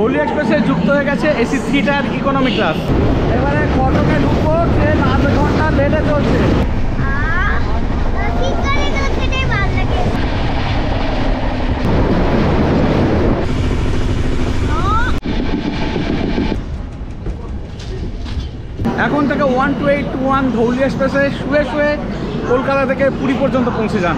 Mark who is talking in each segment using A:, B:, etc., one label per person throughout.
A: ধৌলি এক্সপ্রেসে যুক্ত হয়ে গেছে এসি 3 টায়ার ইকোনমি ক্লাস। এবারে কটকে ঢুকবো, ট্রেন আধ ঘন্টা লেটে চলছে। এখন থেকে 12821 ধৌলি এক্সপ্রেসে শুয়ে শুয়ে কলকাতা থেকে পুরী পর্যন্ত পৌঁছে যান।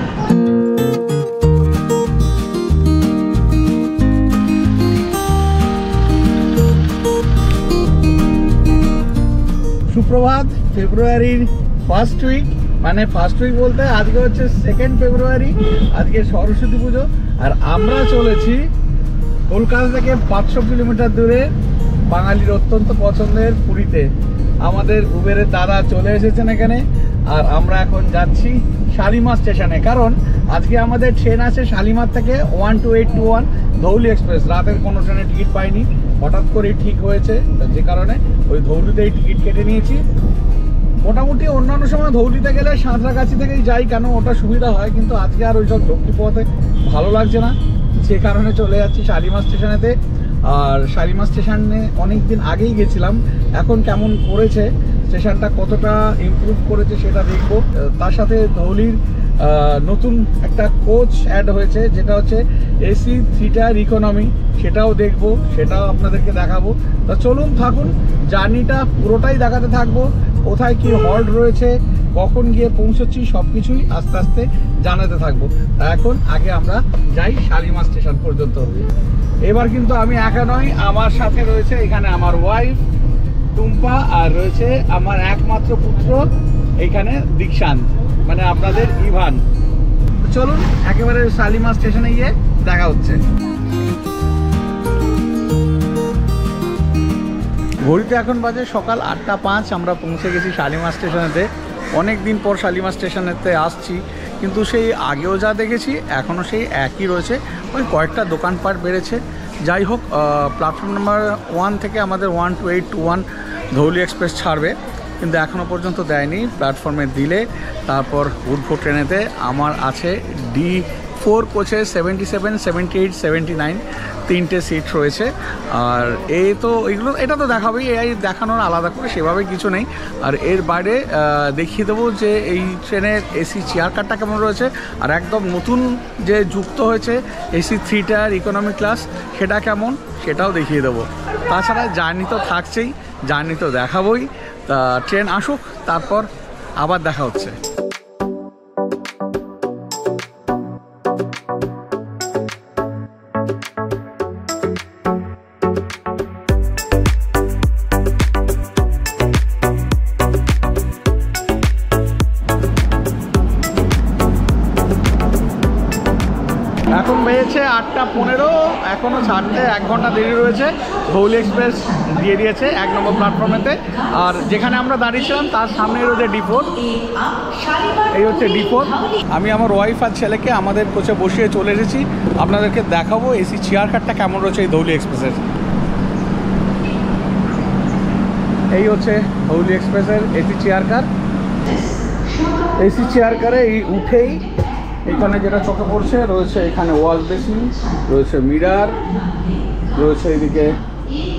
A: সুপ্রভাত। ফেব্রুয়ারির ফার্স্ট উইক, মানে ফার্স্ট উইক বলতে আজকে হচ্ছে 2 ফেব্রুয়ারি, আজকে সরস্বতী পুজো। আর আমরা চলেছি কলকাতা থেকে 500 কিলোমিটার দূরে বাঙালির অত্যন্ত পছন্দের পুরীতে। আমাদের উবেরের দাদা চলে এসেছেন এখানে, আর আমরা এখন যাচ্ছি শালিমার স্টেশনে, কারণ আজকে আমাদের ট্রেন আছে শালিমার থেকে 12821 ধৌলি এক্সপ্রেস। রাতের কোনো ট্রেনে টিকিট পাইনি, হঠাৎ করে ঠিক হয়েছে, যে কারণে ওই ধৌলিতেই টিকিট কেটে নিয়েছি। মোটামুটি অন্যান্য সময় ধৌলিতে গেলে সাঁতরাগাছি থেকেই যাই, কেন ওটা সুবিধা হয়, কিন্তু আজকে আর ওইসব দক্ষিণ পথে ভালো লাগছে না, সে কারণে চলে যাচ্ছি শালিমার স্টেশনেতে। আর শালিমার স্টেশনে অনেক দিন আগেই গেছিলাম, এখন কেমন করেছে স্টেশনটা, কতটা ইমপ্রুভ করেছে সেটা দেখব। তার সাথে ধৌলির নতুন একটা কোচ অ্যাড হয়েছে, যেটা হচ্ছে এসি 3 টায়ার ইকোনমি, সেটাও দেখব, সেটাও আপনাদেরকে দেখাবো। তা চলুন থাকুন, জার্নিটা পুরোটাই দেখাতে থাকবো। কোথায় কি হল্ট রয়েছে, কখন গিয়ে পৌঁছচ্ছি, সব কিছুই আস্তে আস্তে জানাতে থাকবো। এখন আগে আমরা যাই শালিমার স্টেশন পর্যন্ত। এবার কিন্তু আমি একা নই, আমার সাথে রয়েছে এখানে আমার ওয়াইফ টুম্পা, আর রয়েছে আমার একমাত্র পুত্র এইখানে দীক্ষান্ত, মানে আপনাদের ইভান। চলুন একেবারে শালিমার স্টেশনে গিয়ে দেখা হচ্ছে। ঘড়িতে এখন বাজে সকাল 8:05, আমরা পৌঁছে গেছি শালিমার স্টেশনেতে। অনেক দিন পর শালিমার স্টেশনেতে আসছি, কিন্তু সেই আগেও যা দেখেছি এখনও সেই একই রয়েছে, ওই কয়েকটা দোকানপাট বেড়েছে। যাই হোক, প্ল্যাটফর্ম নাম্বার 1 থেকে আমাদের 12821 ধৌলি এক্সপ্রেস ছাড়বে, কিন্তু এখনও পর্যন্ত দেয়নি। প্ল্যাটফর্মে দিলে তারপর উঠবো ট্রেনেতে। আমার আছে D4 কোচে 77, 78, 79 তিনটে সিট রয়েছে। আর এই তো এইগুলো, এটা তো দেখাবেই, এই দেখানোর আলাদা করে সেভাবে কিছু নেই। আর এর বাইরে দেখিয়ে দেবো যে এই ট্রেনের এসি চেয়ার কারটা কেমন রয়েছে, আর একদম নতুন যে যুক্ত হয়েছে এসি 3 টায়ার ইকোনমি ক্লাস, সেটা কেমন সেটাও দেখিয়ে দেবো। তাছাড়া জার্নি তো থাকছেই, জার্নি তো দেখাবোই। তা ট্রেন আসুক, তারপর আবার দেখা হচ্ছে। এখন বেজেছে 8:15, এখনও ছাড়তে 1 ঘন্টা দেরি রয়েছে। ধৌলি এক্সপ্রেস দিয়ে দিয়েছে 1 নম্বর প্ল্যাটফর্মেতে। আর যেখানে আমরা দাঁড়িয়েছিলাম তার সামনে রয়েছে D4, এই হচ্ছে D4। আমি আমার ওয়াইফ আর ছেলেকে আমাদের কোচে বসিয়ে চলে এসেছি, আপনাদেরকে দেখাবো এসি চেয়ার কারটা কেমন রয়েছে এই ধৌলি এক্সপ্রেসের। এই হচ্ছে ধৌলি এক্সপ্রেসের AC chair car. AC chair কারে এই উঠেই এখানে যেটা চোখে পড়ছে রয়েছে, এখানে ওয়াশ বেসিন রয়েছে, মিরার রয়েছে, এদিকে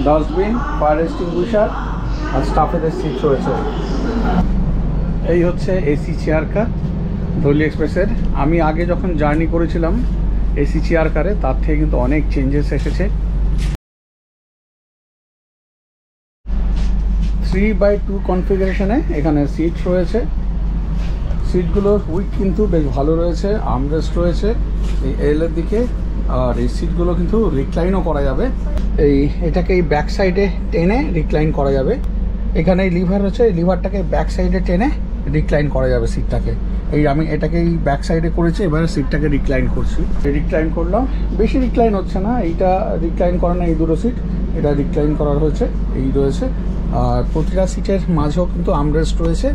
A: ডাস্টবিন, ফায়ার এক্সটিংগুইশার, আর স্টাফেদের সিট রয়েছে। এই হচ্ছে এসি চেয়ার কার ধৌলি এক্সপ্রেসের। আমি আগে যখন জার্নি করেছিলাম এসি চেয়ার কারে, তার থেকে কিন্তু অনেক চেঞ্জেস এসেছে। 3/2 কনফিগারেশনে এখানে সিট রয়েছে। সিটগুলোর উইথ কিন্তু বেশ ভালো রয়েছে, আর্মরেস্ট রয়েছে এই এলের দিকে, আর এই সিটগুলো কিন্তু রিক্লাইনও করা যাবে। এটাকে এই ব্যাক সাইডে টেনে রিক্লাইন করা যাবে। এখানে এই লিভার আছে, এই লিভারটাকে ব্যাক সাইডে টেনে রিক্লাইন করা যাবে সিটটাকে। আমি এটাকে এই ব্যাক সাইডে করেছি, এবারে সিটটাকে রিক্লাইন করছি। রিক্লাইন করলাম, বেশি রিক্লাইন হচ্ছে না, এইটা রিক্লাইন করা না, এই দুটো সিট এটা রিক্লাইন করার হয়েছে, এই রয়েছে। আর প্রতিটা সিটের মাঝেও কিন্তু আর্মরেস্ট রয়েছে।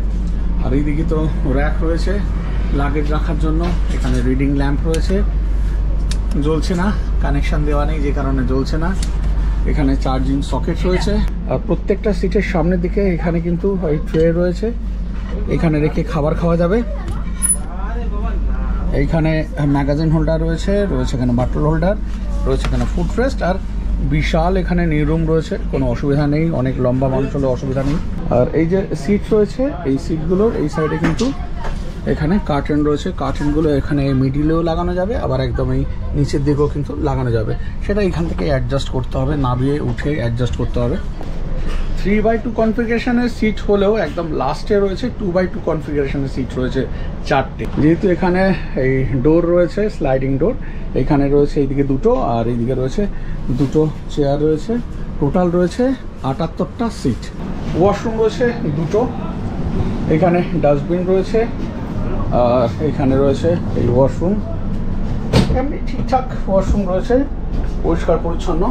A: আর এইদিকে তো র্যাক রয়েছে লাগেজ রাখার জন্য। এখানে রিডিং ল্যাম্প রয়েছে, জ্বলছে না, কানেকশান দেওয়া নেই যে কারণে জ্বলছে না। এখানে চার্জিং সকেট রয়েছে। আর প্রত্যেকটা সিটের সামনের দিকে এখানে কিন্তু এই ট্রে রয়েছে, এখানে রেখে খাবার খাওয়া যাবে। এইখানে ম্যাগাজিন হোল্ডার রয়েছে, এখানে বাটল হোল্ডার রয়েছে, এখানে ফুড রেস্ট। আর বিশাল এখানে নিরুম রয়েছে, কোনো অসুবিধা নেই, অনেক লম্বা মানুষ হলে অসুবিধা নেই। আর এই যে সিট রয়েছে, এই সিটগুলোর এই সাইডে কিন্তু এখানে কার্টেন রয়েছে, কার্টেনগুলো এখানে মিডিলেও লাগানো যাবে, আবার একদম এই নিচের দিকেও কিন্তু লাগানো যাবে। সেটা এখান থেকে অ্যাডজাস্ট করতে হবে, নামিয়ে উঠে অ্যাডজাস্ট করতে হবে। 3x2 কনফিগারেশনের সিট হলেও একদম লাস্টে রয়েছে 2x2 কনফিগারেশনের সিট রয়েছে 4টে। যেহেতু এখানে এই ডোর রয়েছে, স্লাইডিং ডোর, এখানে রয়েছে এইদিকে দুটো আর এইদিকে রয়েছে দুটো চেয়ার রয়েছে। টোটাল রয়েছে 78টা সিট। ওয়াশরুম রয়েছে দুটো, এখানে ডাস্টবিন রয়েছে, আর এখানে রয়েছে এই ওয়াশরুম। এমনি ঠিকঠাক ওয়াশরুম রয়েছে, পরিষ্কার পরিচ্ছন্ন।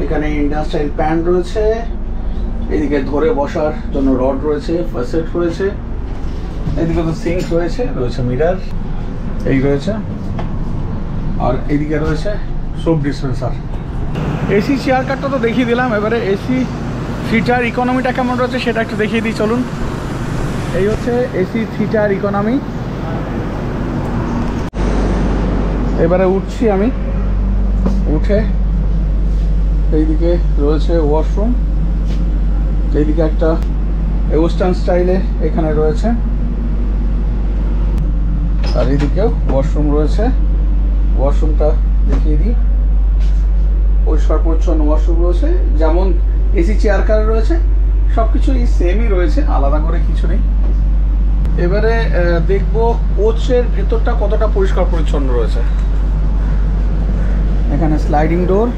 A: এখানে ইন্ডিয়ান স্টাইল প্যান রয়েছে, এদিকে ধরে বসার জন্য রড রয়েছে, ফাসেট রয়েছে, এদিকে তো সিঙ্ক রয়েছে, রয়েছে মিরার এই রয়েছে, আর এদিকে রয়েছে সোপ ডিসপেন্সার। এসি চেয়ার কারটা তো দেখিয়ে দিলাম, এবারে এসি থ্রিটার ইকোনমিটা কেমন রয়েছে সেটা একটু দেখিয়ে দিই, চলুন। এই হচ্ছে এসি থ্রিটার ইকোনমি। এবারে উঠছি আমি, উঠে এইদিকে রয়েছে ওয়াশরুম, এইদিকে একটা ওয়েস্টার্ন স্টাইলে এখানে রয়েছে, আর এইদিকেও ওয়াশরুম রয়েছে। ওয়াশরুমটা দেখিয়ে দিই, পরিষ্কার পরিচ্ছন্ন ওয়াশরুম রয়েছে, যেমন এসি চেয়ার কার রয়েছে সব কিছুই সেমই রয়েছে, আলাদা করে কিছু নেই। এবারে দেখবো কোচের ভেতরটা কতটা পরিষ্কার পরিচ্ছন্ন রয়েছে। এখানে স্লাইডিং ডোর,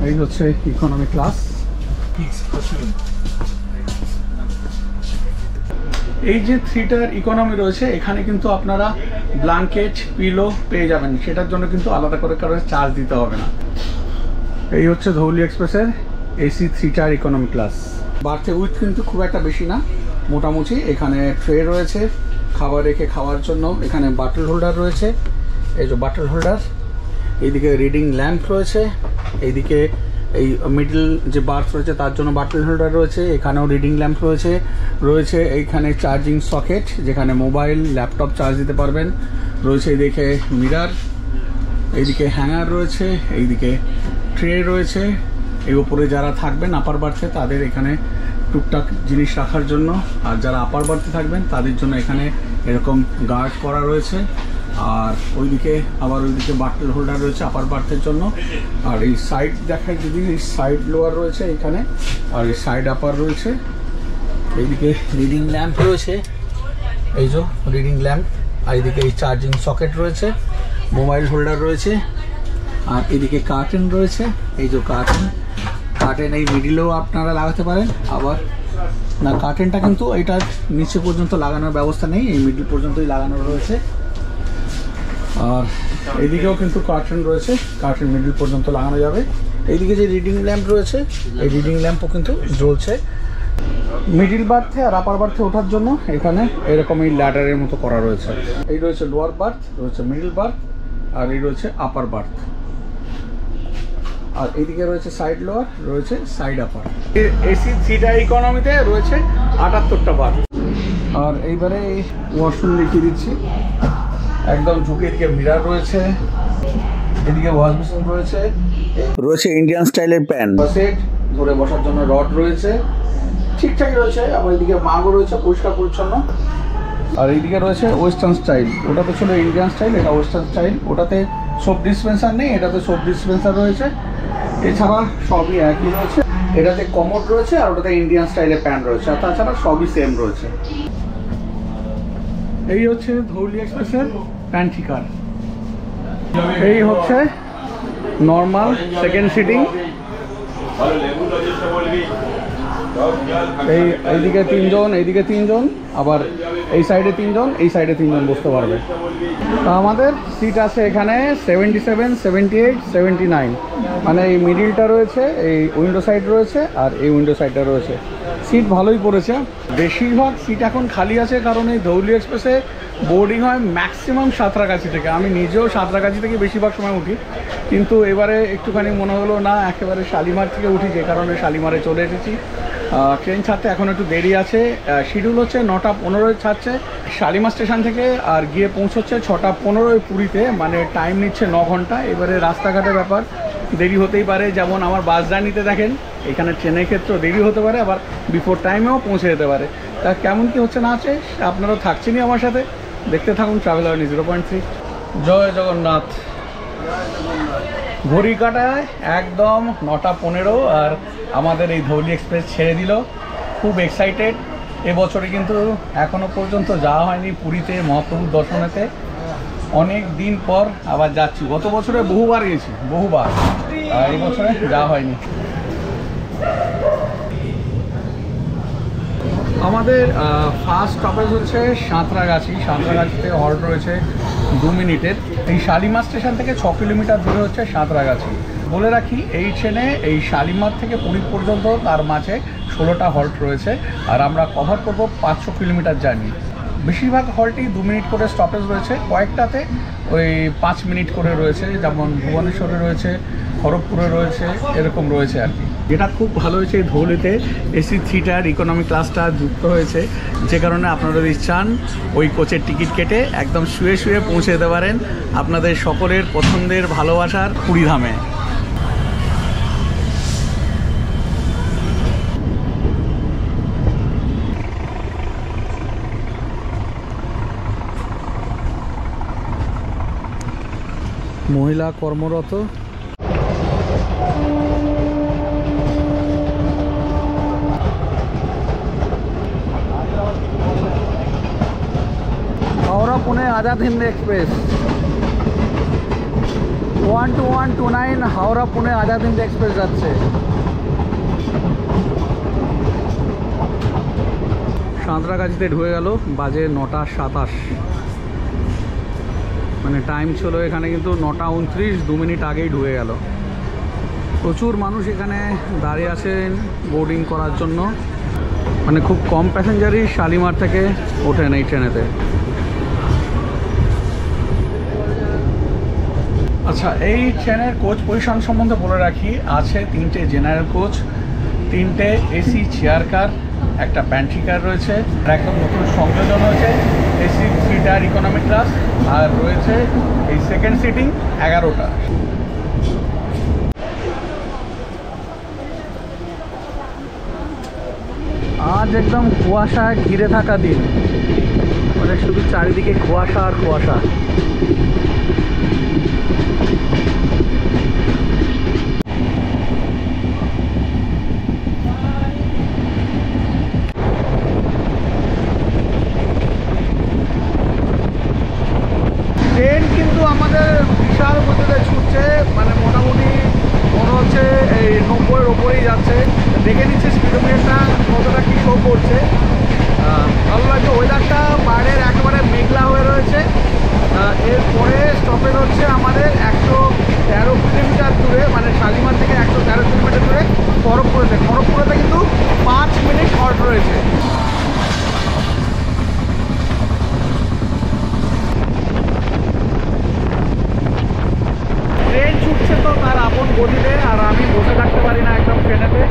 A: এই হচ্ছে ইকোনমি ক্লাস। এই যে থ্রিটার ইকোনমি রয়েছে, এখানে কিন্তু আপনারা ব্ল্যাঙ্কেট পিলো পেয়ে যাবেন, সেটার জন্য কিন্তু আলাদা করে কারো চার্জ দিতে হবে না। এই হচ্ছে ধৌলি এক্সপ্রেসের এসি থ্রিটার ইকোনমি ক্লাস। বার্থে উইথ কিন্তু খুব একটা বেশি না, মোটামুটি। এখানে ট্রে রয়েছে খাবার রেখে খাওয়ার জন্য, এখানে বাটল হোল্ডার রয়েছে, এই যে বাটল হোল্ডার, এইদিকে রিডিং ল্যাম্প রয়েছে, এইদিকে এই মিডল যে বার্থ রয়েছে তার জন্য বাটল হোল্ডার রয়েছে, এখানেও রিডিং ল্যাম্প রয়েছে, রয়েছে এইখানে চার্জিং সকেট যেখানে মোবাইল ল্যাপটপ চার্জ দিতে পারবেন, রয়েছে এইদিকে মিরার, এইদিকে হ্যাঙ্গার রয়েছে, এইদিকে ট্রে রয়েছে। এই উপরে যারা থাকবেন আপার বার্থে তাদের এখানে টুকটাক জিনিস রাখার জন্য, আর যারা আপার বার্থে থাকবেন তাদের জন্য এখানে এরকম গার্ড করা রয়েছে। আর ওইদিকে আবার ওইদিকে বাটল হোল্ডার রয়েছে আপার বার্থের জন্য। আর এই সাইড দেখায় যদি, এই সাইড লোয়ার রয়েছে এখানে, আর এই সাইড আপার রয়েছে। এইদিকে রিডিং ল্যাম্প রয়েছে, এই যে রিডিং ল্যাম্প, আর এইদিকে এই চার্জিং সকেট রয়েছে, মোবাইল হোল্ডার রয়েছে, আর এদিকে কার্টেন রয়েছে, এই যে কার্টেন। কার্টেন এই মিডিলেও আপনারা লাগাতে পারেন, আবার না কার্টেনটা কিন্তু এটার নিচে পর্যন্ত লাগানোর ব্যবস্থা নেই, এই মিডিল পর্যন্তই লাগানো রয়েছে। আর এইদিকেও কিন্তু কার্টেন রয়েছে, কার্টেন মিডিল পর্যন্ত লাগানো যাবে। এইদিকে যে রিডিং ল্যাম্প রয়েছে, এই রিডিং ল্যাম্পও কিন্তু জ্বলছে। মিডিল বার্থে আর আপার বার্থে ওঠার জন্য এখানে এরকম এই ল্যাডারের মতো করা রয়েছে। এই রয়েছে লোয়ার বার্থ, রয়েছে মিডিল বার্থ, আর এই রয়েছে আপার বার্থ। আর এইদিকে রয়েছে সাইড লোয়ার, রয়েছে সাইড আপার। এসি থ্রিটার ইকোনমিতে রয়েছে 78টা বার্থ। আর এইবারে এই ওয়াশরুম দেখিয়ে দিচ্ছি, একদম ঝুঁকে। এদিকে মিরার রয়েছে, এদিকে ওয়াশ বেসিন রয়েছে, রয়েছে ইন্ডিয়ান স্টাইলের প্যান, সেট ধরে বসার জন্য রড রয়েছে, ঠিকঠাকই রয়েছে। আবার এদিকে মাগও রয়েছে, পরিষ্কার পরিচ্ছন্ন। আর এইদিকে রয়েছে ওয়েস্টার্ন স্টাইল, ওটাতে ছিল ইন্ডিয়ান স্টাইল, এটা ওয়েস্টার্ন স্টাইল। ওটাতে সোপ ডিসপেন্সার নেই, এটাতে সোপ ডিসপেন্সার রয়েছে। এছাড়া সবই একই রয়েছে, এটাতে কমোড রয়েছে আর ওটাতে ইন্ডিয়ান স্টাইলের প্যান রয়েছে, আর তাছাড়া সবই সেম রয়েছে। এই হচ্ছে ধৌলি এক্সপ্রেসের প্যান্ট্রি কার। এই হচ্ছে নর্মাল সেকেন্ড সিটিং। এইদিকে তিনজন, এইদিকে তিনজন, আবার এই সাইডে তিনজন, এই সাইডে তিনজন বসতে পারবে। তা আমাদের সিট আছে এখানে 77, 78, 79, মানে এই মিডিলটা রয়েছে, এই উইন্ডো সাইড রয়েছে, আর এই উইন্ডো সাইডটা রয়েছে। সিট ভালোই পড়েছে। বেশিরভাগ সিট এখন খালি আছে, কারণ এই ধৌলি এক্সপ্রেসে বোর্ডিং হয় ম্যাক্সিমাম সাঁতরাগাছি থেকে। আমি নিজেও সাঁতরাগাছি থেকে বেশিরভাগ সময় উঠি, কিন্তু এবারে একটুখানি মনে হলো না একেবারে শালিমার থেকে উঠি, যে কারণে শালিমারে চলে এসেছি। ট্রেন ছাড়তে এখন একটু দেরি আছে। শিডিউল হচ্ছে 9টা 15 ছাড়ছে শালিমার স্টেশন থেকে, আর গিয়ে পৌঁছচ্ছে 6টা 15 পুরীতে, মানে টাইম নিচ্ছে 9 ঘন্টা। এবারে রাস্তাঘাটের ব্যাপার দেরি হতেই পারে, যেমন আমার বাস জার্নিতে দেখেন এখানে ট্রেনের ক্ষেত্রেও দেরি হতে পারে, আবার বিফোর টাইমেও পৌঁছে যেতে পারে। তা কেমন কি হচ্ছে না আছে আপনারাও থাকছেনই আমার সাথে, দেখতে থাকুন ট্রাভেল আওয়ারনি 0.3। জয় জগন্নাথ। ঘড়ি কাটায় একদম 9টা 15, আর আমাদের এই ধৌলি এক্সপ্রেস ছেড়ে দিল। খুব এক্সাইটেড। এবছরে কিন্তু এখনও পর্যন্ত যাওয়া হয়নি পুরীতে মহাপ্রভুর দর্শনেতে, অনেক দিন পর আবার যাচ্ছি। গত বছরে বহুবার গেছি, বহুবার, আর এই বছরে যাওয়া হয়নি। আমাদের ফার্স্ট স্টপেজ হচ্ছে সাঁতরাগাছি। সাঁতরাগাছিতে হল্ট রয়েছে 2 মিনিটের। এই শালিমার স্টেশন থেকে 6 কিলোমিটার দূরে হচ্ছে সাঁতরাগাছি। বলে রাখি এই ট্রেনে এই শালিমার থেকে পুরী পর্যন্ত তার মাঝে 16টা হল্ট রয়েছে, আর আমরা কভার করব 500 কিলোমিটার জার্নি। বেশিরভাগ হল্টেই 2 মিনিট করে স্টপেজ রয়েছে, কয়েকটাতে ওই 5 মিনিট করে রয়েছে, যেমন ভুবনেশ্বরে রয়েছে, খড়গপুরে রয়েছে, এরকম রয়েছে আর কি। যেটা খুব ভালো হয়েছে এই ধৌলিতে AC 3 টায়ার ইকোনমি ক্লাসটা যুক্ত হয়েছে, যে কারণে আপনারা যদি চান ওই কোচের টিকিট কেটে একদম শুয়ে শুয়ে পৌঁছে যেতে পারেন আপনাদের সকলের পছন্দের ভালোবাসার পুরীধামে। মহিলা কর্মরত। হাওড়া পুনে আজাদ হিন্দ এক্সপ্রেস 12129 হাওড়া পুনে আজাদ হিন্দ এক্সপ্রেস যাচ্ছে। সাঁতরাগাছিতে ঢুকে গেল, বাজে 9টা 27, মানে টাইম ছিল এখানে কিন্তু 9টা 29, 2 মিনিট আগেই ঢুকে গেল। প্রচুর মানুষ এখানে দাঁড়িয়ে আছেন বোর্ডিং করার জন্য, মানে খুব কম প্যাসেঞ্জারই শালিমার থেকে ওঠেন এই ট্রেনেতে। আচ্ছা, এই ট্রেনের কোচ পজিশন সম্বন্ধে বলে রাখি। আছে 3টে জেনারেল কোচ, 3টে AC চেয়ার কার, একটা প্যান্ট্রি কার রয়েছে, আর একদম নতুন সংযোজন হয়েছে AC 3 টায়ার ইকোনমি ক্লাস, আর রয়েছে এই সেকেন্ড সিটিং 11টা। আজ একদম কুয়াশা ঘিরে থাকা দিন, মানে শুধু চারিদিকে কুয়াশা আর কুয়াশা। ট্রেন কিন্তু আমাদের বিশাল গতিতে ছুটছে, মানে মোটামুটি মনে হচ্ছে এই 90-এর ওপরেই যাচ্ছে। দেখে নিচ্ছে স্পিডোমিটারটা কতটা কি শো করছে। ভালো লাগছে ওয়েদারটা, বাইরের একেবারে মেঘলা হয়ে রয়েছে। এরপরে স্টপেজ হচ্ছে আমাদের 113 কিলোমিটার দূরে, মানে শালিমার থেকে 113 কিলোমিটার দূরে খড়গপুরেতে। খড়গপুরেতে কিন্তু 5 মিনিট হল্ট রয়েছে। ট্রেন ছুটছে তো তার আপন গতিতে, আর আমি বসে থাকতে পারি না একদম ট্রেনেতে।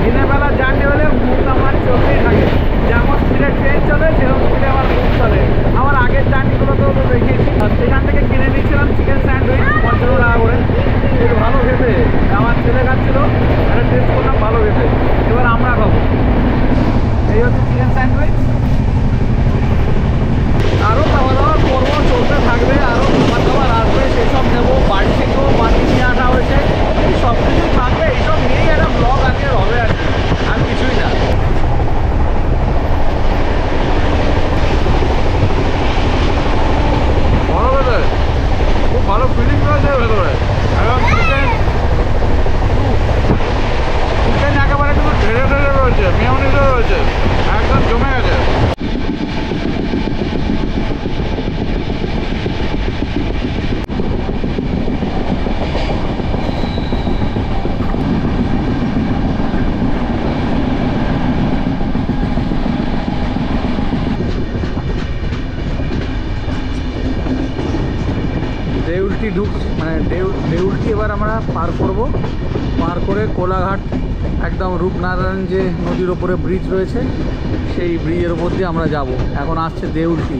A: দিনের বেলা জার্নি হলে মুখ আমার চলতেই থাকে, যেমন স্পিডে ট্রেন চলে সেরকম স্পিডে আমার মুখ চলে। আমার আগের জার্নিগুলোতেও তো দেউলটি মানে দেউলটি এবার আমরা পার করব। পার করে কোলাঘাট একদম রূপনারায়ণ যে নদীর ওপরে ব্রিজ রয়েছে সেই ব্রিজের ওপর দিয়ে আমরা যাব। এখন আসছে দেউলটি।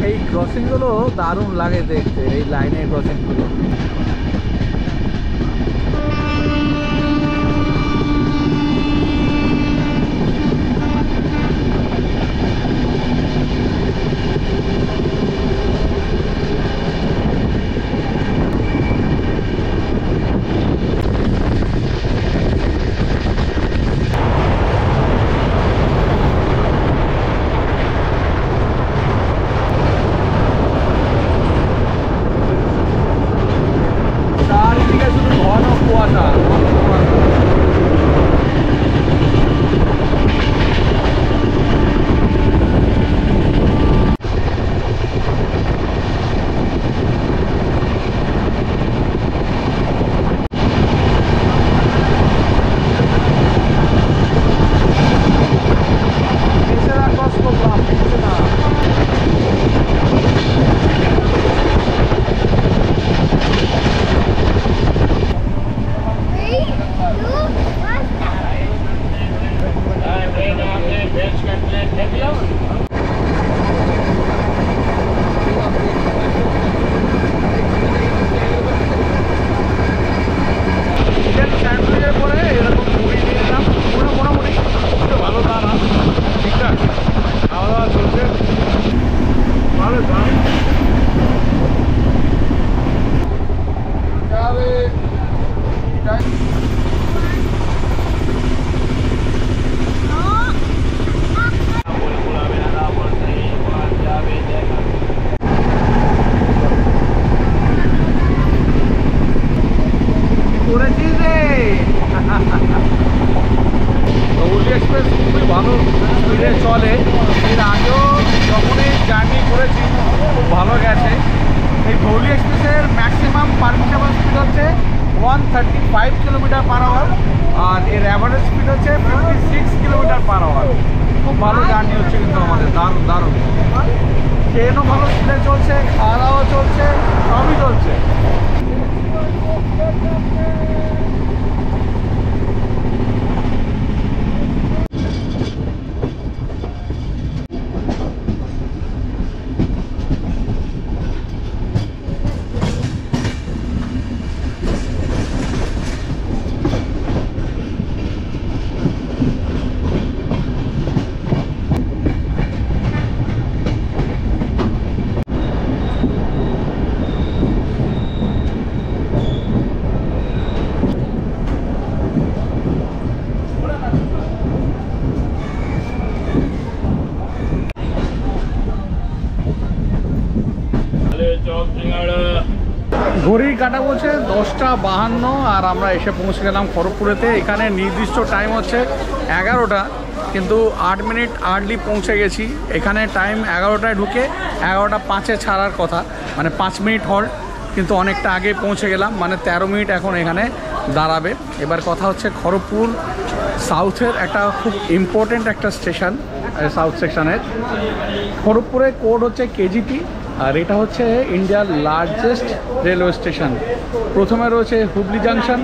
A: এই ক্রসিংগুলো দারুণ লাগে দেখতে, এই লাইনের ক্রসিংগুলো। চারিদিকে শুধু ঘন কুয়াশা। এক্সপ্রেস খুবই ভালো স্পিডে চলে। এর আগেও যখনই জার্নি করেছি খুব ভালো গেছে। এই ধৌলি এক্সপ্রেসের ম্যাক্সিমাম পারমিটেবল স্পিড হচ্ছে 135 কিলোমিটার পার আওয়ার, আর এর অ্যাভারেজ স্পিড হচ্ছে 56 কিলোমিটার পার আওয়ার। খুব ভালো জার্নি হচ্ছে কিন্তু আমাদের, দারুণ দারুণ। ট্রেনও ভালো স্পিডে চলছে, খাওয়া দাওয়া চলছে, সবই চলছে। ঘড়ির কাটা বলছে 10:52 আর আমরা এসে পৌঁছে গেলাম খড়গপুরেতে। এখানে নির্দিষ্ট টাইম হচ্ছে 11টা, কিন্তু 8 মিনিট আর্লি পৌঁছে গেছি। এখানে টাইম 11টায় ঢুকে 11:05 ছাড়ার কথা, মানে 5 মিনিট হল্ট, কিন্তু অনেকটা আগে পৌঁছে গেলাম, মানে 13 মিনিট এখন এখানে দাঁড়াবে। এবার কথা হচ্ছে খড়গপুর সাউথের একটা খুব ইম্পর্টেন্ট একটা স্টেশন, সাউথ সেকশনের। খড়গপুরের কোড হচ্ছে কেজিপি, আর এটা হচ্ছে ইন্ডিয়ার লার্জেস্ট রেলওয়ে স্টেশন। প্রথমে রয়েছে হুগলি জাংশন,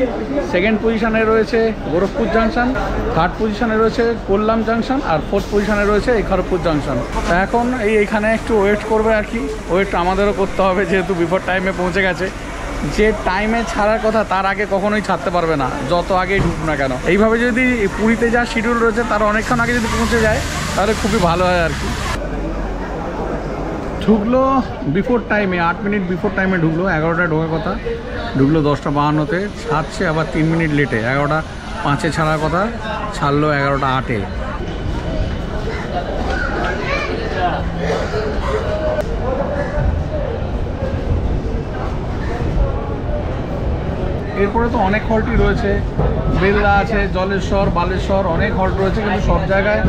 A: সেকেন্ড পজিশনে রয়েছে গোরখপুর জাংশন, থার্ড পজিশনে রয়েছে কোল্লাম জাংশন, আর ফোর্থ পজিশনে রয়েছে এই খড়গপুর জাংশন। তো এখন এইখানে একটু ওয়েট করবে আর কি। ওয়েট আমাদেরও করতে হবে, যেহেতু বিফোর টাইমে পৌঁছে গেছে। যে টাইমে ছাড়ার কথা তার আগে কখনোই ছাড়তে পারবে না, যত আগেই ঢুক না কেন। এইভাবে যদি পুরীতে যা শিডিউল রয়েছে তার অনেকক্ষণ আগে যদি পৌঁছে যায় তাহলে খুবই ভালো হয় আর কি। ঢুকলো বিফোর টাইমে, 8 মিনিট বিফোর টাইমে ঢুকলো। 11টায় ঢোকার কথা, ঢুকলো 10:52-তে। ছাড়ছে আবার 3 মিনিট লেটে, 11:05 ছাড়ার কথা, ছাড়লো 11:08-এ। এরপরে তো অনেক হল্টই রয়েছে, বেলদা আছে, জলেশ্বর, বালেশ্বর, অনেক হল্ট রয়েছে, কিন্তু সব জায়গায়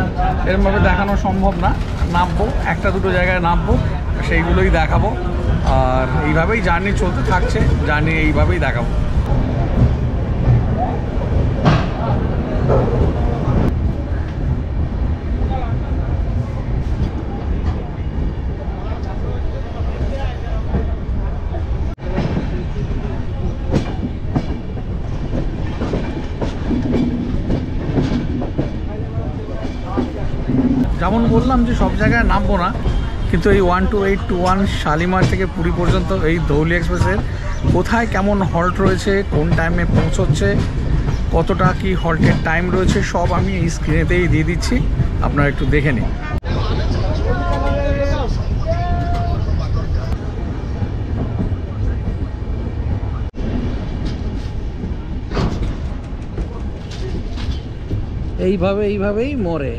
A: এরকমভাবে দেখানো সম্ভব না। নামবো, একটা দুটো জায়গায় নামবো, সেইগুলোই দেখাবো। আর এইভাবেই জার্নি চলতে থাকছে, জার্নি এইভাবেই দেখাবো। যেমন বললাম যে সব জায়গায় নামবো না, কিন্তু এই 12821 শালিমার থেকে পুরী পর্যন্ত এই ধৌলি এক্সপ্রেসের কোথায় কেমন হল্ট রয়েছে, কোন টাইমে পৌঁছচ্ছে, কতটা কি হল্টের টাইম রয়েছে, সব আমি এই স্ক্রিনেতেই দিয়ে দিচ্ছি, আপনারা একটু দেখে নিন। এইভাবেই মরে,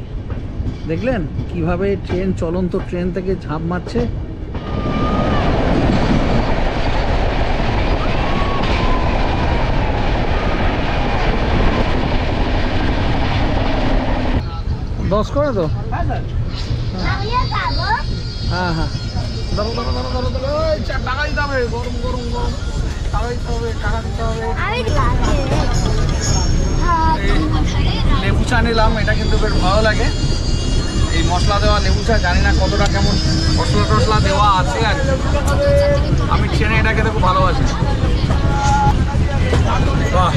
A: দেখলেন কিভাবে ট্রেন, চলন্ত ট্রেন থেকে ঝাঁপ মারছে। দশ করে তো, হ্যাঁ হ্যাঁ, ধরো ধরো ধরো ধরো ধরো, টাকা দিতে হবে, গরম গরম গরম টাকা দিতে হবে, টাকা দিতে হবে। লেবু চা নিলাম, এটা কিন্তু বেশ ভালো লাগে, এই মশলা দেওয়া লেবু চা। জানি না কতটা কেমন মশলা টশলা দেওয়া আছে, আর আমি ট্রেনে এটা খেতে খুব ভালোবাসি। বাহ,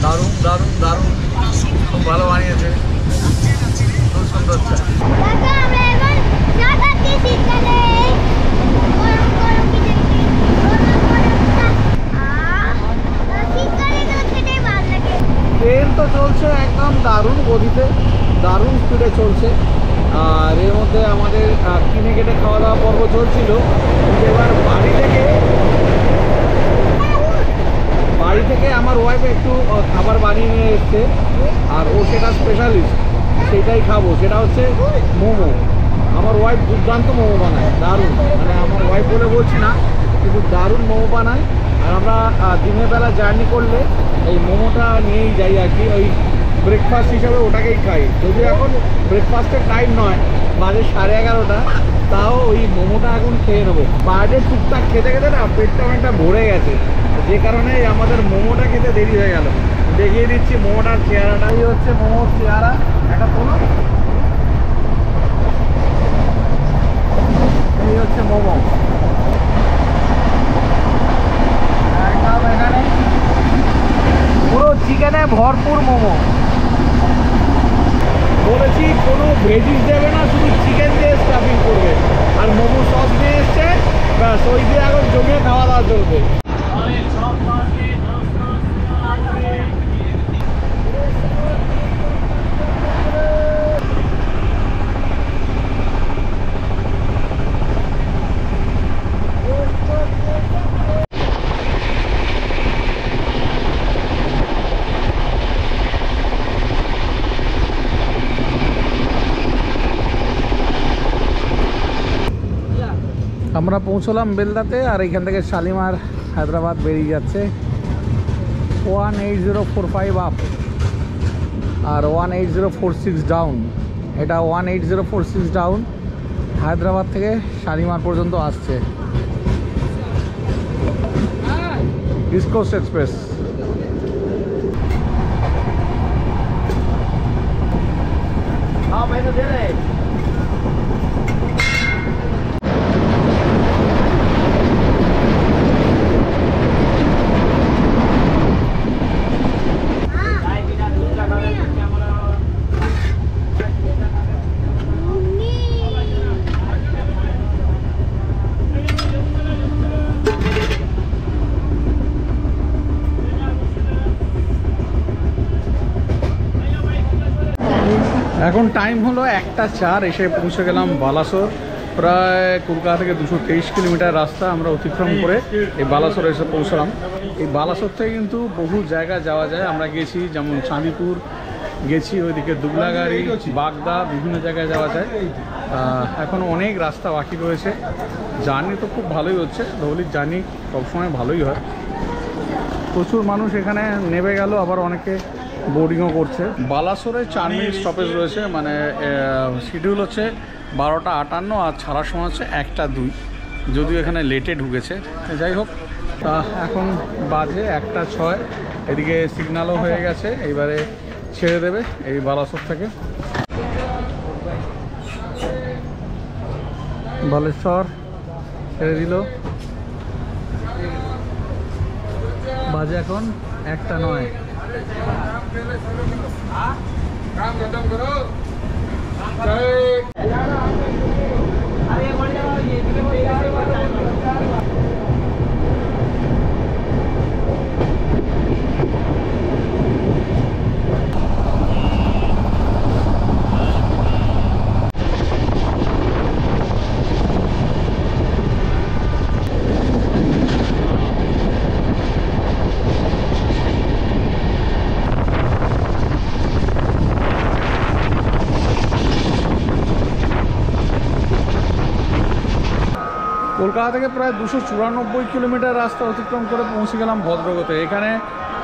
A: দারুণ দারুণ দারুণ, খুব ভালো বানিয়েছে, খুব সুন্দর চা। ট্রেন তো চলছে একদম দারুণ গতিতে, দারুণ স্পিডে চলছে, আর এর মধ্যে আমাদের কিনে কেটে খাওয়া দাওয়া পর্ব চলছিল। এবার বাড়ি থেকে আমার ওয়াইফ একটু খাবার বানিয়ে নিয়ে এসছে, আর ও সেটা স্পেশালিস্ট, সেটাই খাবো। সেটা হচ্ছে মোমো। আমার ওয়াইফ দুর্দান্ত মোমো বানায়, দারুণ, মানে আমার ওয়াইফ বলে বলছি না, কিন্তু দারুণ মোমো বানায়। আর আমরা দিনের বেলা জার্নি করলে এই মোমোটা নিয়েই যাই আর কি, ওই ব্রেকফাস্ট হিসাবে ওটাকেই খাই। যদিও এখন ব্রেকফাস্টের টাইম নয়, বাজে 11:30, তাও ওই মোমোটা এখন খেয়ে নেবো। বাইরে টুকটাক খেতে খেতে না পেটটা অনেকটা ভরে গেছে, যে কারণে আমাদের মোমোটা খেতে দেরি হয়ে গেল। দেখিয়ে দিচ্ছি মোমোটার চেহারাটা। এই হচ্ছে মোমোর চেহারা, একটা তোলো, এই হচ্ছে মোমো। একদম এখানে পুরো চিকেনে ভরপুর মোমো। বলেছি কোনো ভেজিস দেবে না, শুধু চিকেন দিয়ে স্টাফিং করবে, আর মোমো সস দিয়ে এসছে, ব্যাস ওই দিয়ে এখন জমিয়ে খাওয়া দাওয়া চলবে। আমরা পৌঁছলাম বেলদাতে, আর এখান থেকে শালিমার হায়দ্রাবাদ বেরিয়ে যাচ্ছে 18045 আপ আর 18046 ডাউন। এটা 18046 ডাউন হায়দ্রাবাদ থেকে শালিমার পর্যন্ত আসছে, ইস্ট কোস্ট এক্সপ্রেস। এখন টাইম হলো 1:04, এসে পৌঁছে গেলাম বালাসোর। প্রায় কলকাতা থেকে 223 কিলোমিটার রাস্তা আমরা অতিক্রম করে এই বালাসোর এসে পৌঁছলাম। এই বালাসোর থেকে কিন্তু বহু জায়গা যাওয়া যায়। আমরা গেছি যেমন চাঁদিপুর গেছি, ওইদিকে দুবলাগাড়ি, বাগদা, বিভিন্ন জায়গায় যাওয়া যায়। এখন অনেক রাস্তা বাকি রয়েছে। জার্নি তো খুব ভালোই হচ্ছে, ধৌলির জার্নি সবসময় ভালোই হয়। প্রচুর মানুষ এখানে নেমে গেল, আবার অনেকে বোর্ডিংও করছে। বালাসোরে 4 মিনিট স্টপেজ রয়েছে, মানে শিডিউল হচ্ছে 12:58 আর ছাড়ার সময় হচ্ছে 1:02, যদিও এখানে লেটে ঢুকেছে। যাই হোক, এখন বাজে 1:06, এদিকে সিগন্যালও হয়ে গেছে, এইবারে ছেড়ে দেবে এই বালাসোর থেকে। বালেশ্বর ছেড়ে দিল, বাজে এখন 1:09। কলকাতা থেকে প্রায় 294 কিলোমিটার রাস্তা অতিক্রম করে পৌঁছে গেলাম ভদ্রগতে। এখানে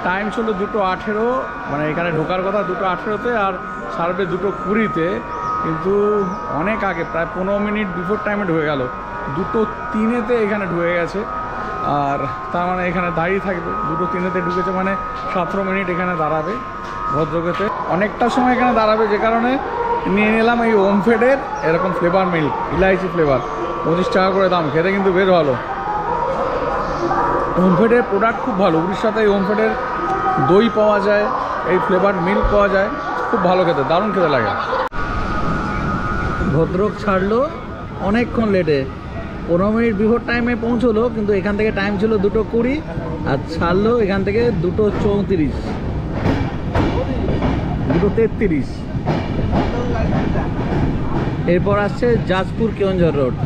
A: টাইম ছিল 2:18, মানে এখানে ঢোকার কথা 2:18-তে আর সার্ভে 2:20-তে, কিন্তু অনেক আগে প্রায় 15 মিনিট বিফোর টাইমে ঢুকে গেল। 2:03-তে এখানে ঢুকে গেছে, আর তার মানে এখানে দাঁড়িয়ে থাকবে। 2:03-তে ঢুকেছে মানে 17 মিনিট এখানে দাঁড়াবে ভদ্রগতে, অনেকটা সময় এখানে দাঁড়াবে। যে কারণে নিয়ে নিলাম এই ওমফেডের এরকম ফ্লেভার মিল্ক, ইলাইচি ফ্লেভার, 25 টাকা করে দাম। খেতে কিন্তু বের ভালো। ওমফেডের প্রোডাক্ট খুব ভালো। উড়িষ্যাতে এই ওমফেডের দই পাওয়া যায়, এই ফ্লেভার মিল্ক পাওয়া যায়, খুব ভালো খেতে, দারুণ খেতে লাগে। ভদ্রক ছাড়লো অনেকক্ষণ লেটে, 15 মিনিট বিফোর টাইমে পৌঁছলো, কিন্তু এখান থেকে টাইম ছিল 2:20 আর ছাড়লো এখান থেকে 2:34, 2:33। এরপর আসছে জাজপুর কেওনঝর রোড।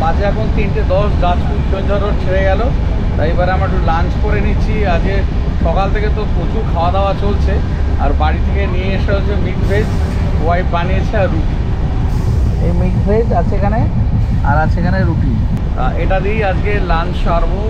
A: বাজে এখন 3:10, জাজপুর কেওনঝর রোড ছেড়ে গেল। তাই এবারে আমরা একটু লাঞ্চ করে নিচ্ছি। আজকে সকাল থেকে তো প্রচুর খাওয়া দাওয়া চলছে, আর বাড়ি থেকে নিয়ে এসে হচ্ছে মিক্স ভেজ, ওয়াইফ বানিয়েছে, আর রুটি। এই মিক্স ভেজ আছে এখানে, আর আছে এখানে রুটি। এটা দিয়েই আজকে লাঞ্চ সারবো।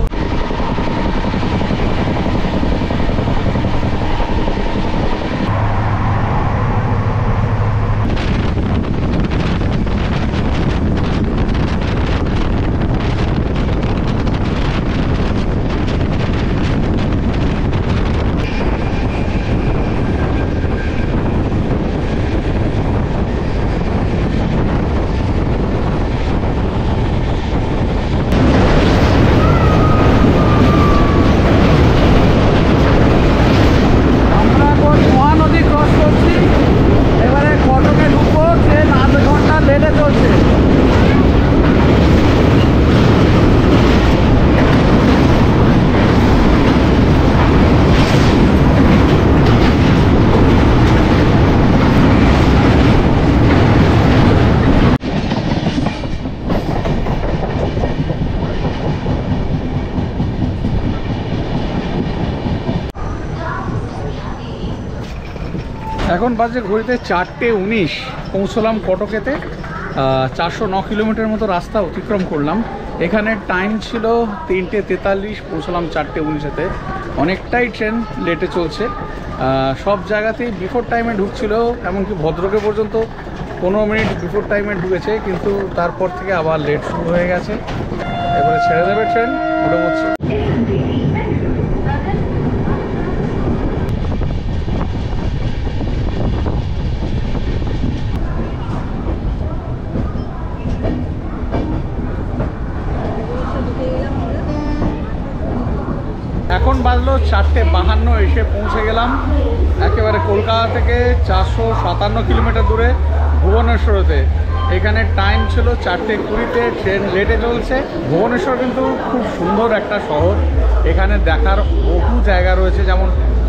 A: এখন বাজে ঘড়িতে 4:19, পৌঁছলাম কটকেতে। 409 কিলোমিটার মতো রাস্তা অতিক্রম করলাম। এখানে টাইম ছিল 3:43, পৌঁছলাম 4:19-তে। অনেকটাই ট্রেন লেটে চলছে, সব জায়গাতেই বিফোর টাইমে ঢুকছিল, এমনকি ভদ্রকে পর্যন্ত 15 মিনিট বিফোর টাইমে ঢুকেছে, কিন্তু তারপর থেকে আবার লেট শুরু হয়ে গেছে। এবারে ছেড়ে দেবে ট্রেন, উঠে পড়ছে। এখন বাজলো 4:52, এসে পৌঁছে গেলাম একেবারে কলকাতা থেকে 457 কিলোমিটার দূরে ভুবনেশ্বরেতে। এখানে টাইম ছিল 4:20-তে, ট্রেন লেটে চলছে। ভুবনেশ্বর কিন্তু খুব সুন্দর একটা শহর। এখানে দেখার বহু জায়গা রয়েছে, যেমন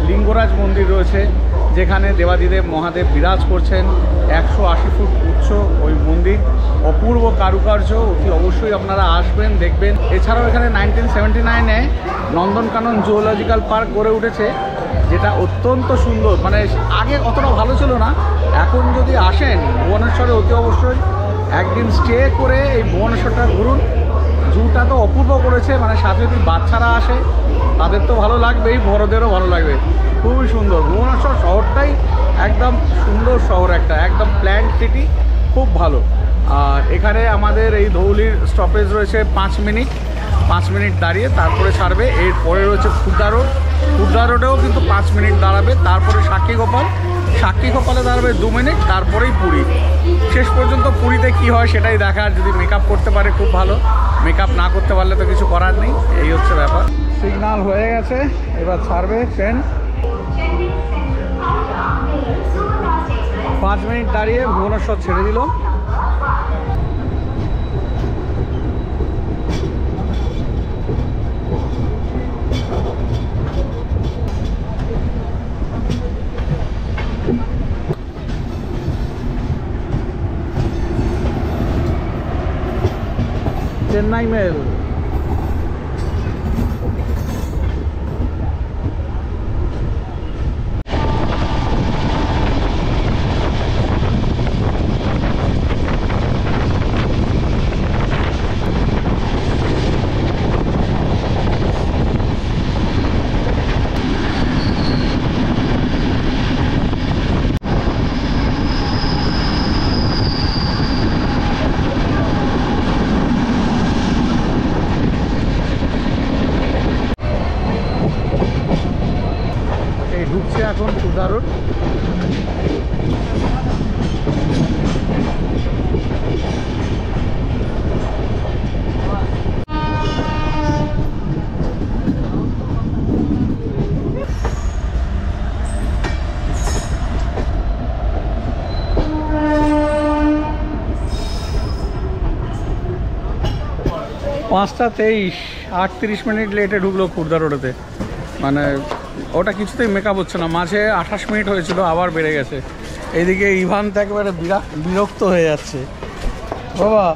A: লিঙ্গরাজ মন্দির রয়েছে, যেখানে দেবাদিদেব মহাদেব বিরাজ করছেন। 180 ফুট উচ্চ ওই মন্দির, অপূর্ব কারুকার্য, অতি অবশ্যই আপনারা আসবেন, দেখবেন। এছাড়াও এখানে 1979-এ নন্দনকানন জুওলজিক্যাল পার্ক গড়ে উঠেছে, যেটা অত্যন্ত সুন্দর। মানে আগে অতটা ভালো ছিল না, এখন যদি আসেন ভুবনেশ্বরে অতি অবশ্যই একদিন স্টে করে এই ভুবনেশ্বরটা ঘুরুন। জুটা তো অপূর্ব করেছে, মানে সাথে যদি বাচ্চারা আসে তাদের তো ভালো লাগবেই, বড়দেরও ভালো লাগবে। খুবই সুন্দর ভুবনেশ্বর শহরটাই, একদম সুন্দর শহর একটা, একদম প্ল্যান্ড সিটি, খুব ভালো। আর এখানে আমাদের এই ধৌলির স্টপেজ রয়েছে 5 মিনিট। 5 মিনিট দাঁড়িয়ে তারপরে ছাড়বে। এরপরে রয়েছে খুর্দা রোড, খুর্দা রোডেও কিন্তু 5 মিনিট দাঁড়াবে। তারপরে সাক্ষীগোপাল, সাক্ষীগোপালে দাঁড়াবে 2 মিনিট, তারপরেই পুরী। শেষ পর্যন্ত পুরীতে কি হয় সেটাই দেখার। যদি মেকআপ করতে পারে খুব ভালো, মেকআপ না করতে পারলে তো কিছু করার নেই, এই হচ্ছে ব্যাপার। সিগন্যাল হয়ে গেছে, এবার ছাড়বে ট্রেন। 5 মিনিট দাঁড়িয়ে ভুবনেশ্বর ছেড়ে দিল। চেন্নাই মেল। ঢুকছে এখন খুর্দা রোড। পাঁচটা 23, 38 মিনিট লেটে ঢুকলো খুর্দা রোডেতে। মানে ওটা কিছুতেই মেকআপ হচ্ছে না। মাঝে 28 মিনিট হয়েছিল, আবার বেড়ে গেছে। এইদিকে ইভান তো একেবারে বিরক্ত হয়ে যাচ্ছে। বাবা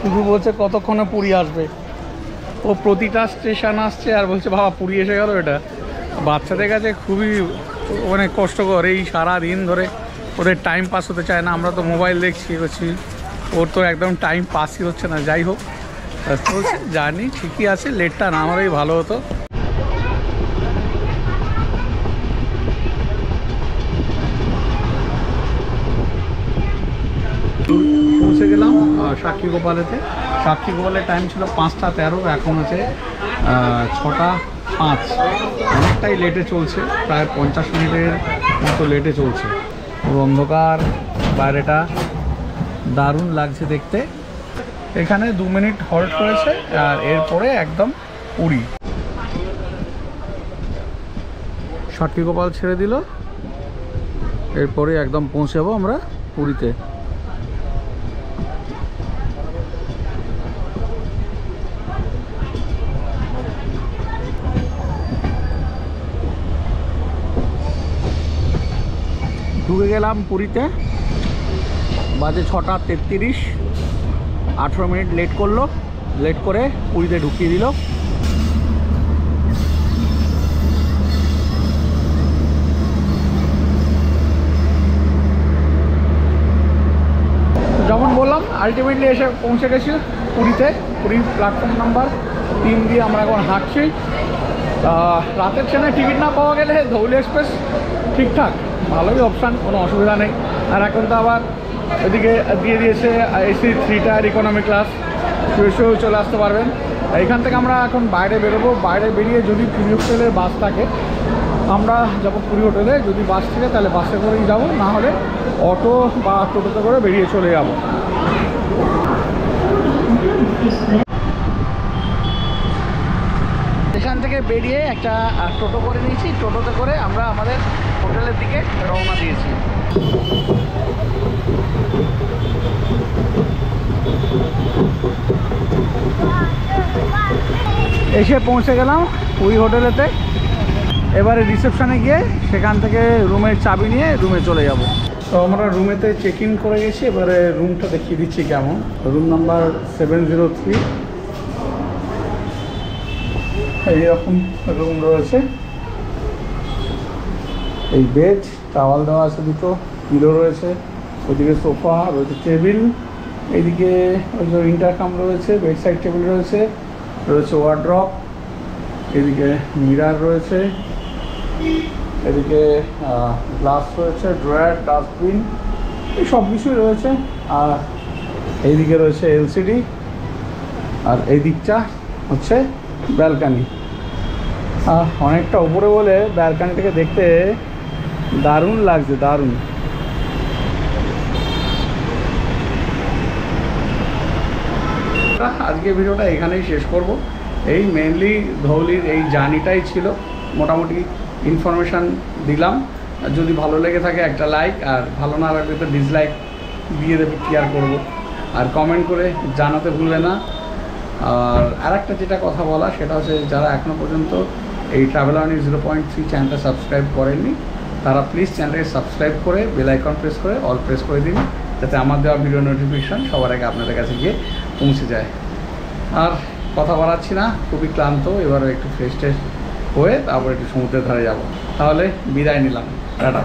A: শুধু বলছে কতক্ষণে পুরী আসবে। ও প্রতিটা স্টেশন আসছে আর বলছে বাবা পুরী এসে গেল। এটা বাচ্চাদের কাছে খুবই মানে কষ্টকর। এই সারা দিন ধরে ওদের টাইম পাস হতে চায় না। আমরা তো মোবাইল দেখছি করছি, ওর তো একদম টাইম পাসই হচ্ছে না। যাই হোক, বলছে জানি ঠিকই আছে, লেটটা না আমারই ভালো হতো। পৌঁছে গেলাম সাক্ষীগোপালেতে। সাক্ষীগোপালের টাইম ছিল 5টা 13, এখন আছে 6টা 5। অনেকটাই লেটে চলছে, প্রায় 50 মিনিটের মতো লেটে চলছে। পুরো অন্ধকার, বাইরেটা দারুণ লাগছে দেখতে। এখানে 2 মিনিট হল্ট রয়েছে আর এরপরে একদম পুরী। সাক্ষীগোপাল ছেড়ে দিল, এরপরে একদম পৌঁছে যাবো আমরা পুরীতে। ঢুকে গেলাম পুরীতে, বাজে 6টা 33। 18 মিনিট লেট করলো, লেট করে পুরীতে ঢুকিয়ে দিল। যেমন বললাম আলটিমেটলি এসে পৌঁছে গেছি পুরীতে। পুরীর প্ল্যাটফর্ম নাম্বার 3 দিয়ে আমরা এখন হাঁটছি। রাতের ট্রেনে টিকিট না পাওয়া গেলে ধৌলি এক্সপ্রেস ঠিকঠাক, ভালোই অপশান, কোনো অসুবিধা নেই। আর এখন তো আবার এদিকে দিয়ে দিয়েছে এসি 3 টায়ার ইকোনমি ক্লাস, শুয়েও চলে আসতে পারবেন। এখান থেকে আমরা এখন বাইরে বেরোবো। বাইরে বেরিয়ে যদি পুরী হোটেলের বাস থাকে আমরা যাবো পুরী হোটেলে। যদি বাস থাকে তাহলে বাসে করেই যাবো, না হলে অটো বা টোটোতে করে বেরিয়ে চলে যাবো। এখান থেকে বেরিয়ে একটা টোটো করে নিয়েছি, টোটোতে করে আমরা আমাদের হোটেলের দিকে রওনা দিয়েছি। এসে পৌঁছে গেলাম পুরী হোটেলেতে। এবারে রিসেপশনে গিয়ে সেখান থেকে রুমের চাবি নিয়ে রুমে চলে যাব। তো আমরা রুমেতে চেক ইন করে গেছি, এবারে রুমটা দেখিয়ে দিচ্ছি কেমন। Room number 703। এইরকম রুম রয়েছে। এই বেড, টাওয়াল দেওয়া আছে, দুটো পিলো রয়েছে, ওইদিকে সোফা রয়েছে, টেবিল, এইদিকে ওই যে ইন্টারকাম রয়েছে, বেড সাইড টেবিল রয়েছে, রয়েছে ওয়ার্ড্রপ, এদিকে মিরার রয়েছে, এদিকে গ্লাস রয়েছে, ড্রয়ার, ডাস্টবিন, এই সব কিছুই রয়েছে। আর এইদিকে রয়েছে এলসিডি, আর এই দিকটা হচ্ছে ব্যালকানি। অনেকটা উপরে বলে ব্যালকানিটাকে দেখতে দারুণ লাগছে, দারুণ। আজকে ভিডিওটা এখানেই শেষ করব। এই মেনলি ধৌলির এই জার্নিটাই ছিল, মোটামুটি ইনফরমেশান দিলাম। যদি ভালো লেগে থাকে একটা লাইক, আর ভালো না লাগলে তো ডিসলাইক দিয়ে দেবে, কেয়ার করবো। আর কমেন্ট করে জানাতে ভুলবে না। আর একটা যেটা কথা বলা, সেটা হচ্ছে যারা এখনও পর্যন্ত এই ট্রাভেল আর্নি 0.3 চ্যানেলটা সাবস্ক্রাইব করেননি, তারা প্লিজ চ্যানেলটাকে সাবস্ক্রাইব করে বেল আইকন প্রেস করে অল প্রেস করে দিন, যাতে আমার দেওয়া ভিডিও নোটিফিকেশান সবার আগে আপনাদের কাছে গিয়ে পৌঁছে যায়। আর কথা বাড়াচ্ছি না, খুবই ক্লান্ত, এবারে একটু ফ্রেশ ট্রেশ হয়ে তারপর একটু সমুদ্রের ধারে যাব। তাহলে বিদায় নিলাম, টাটা।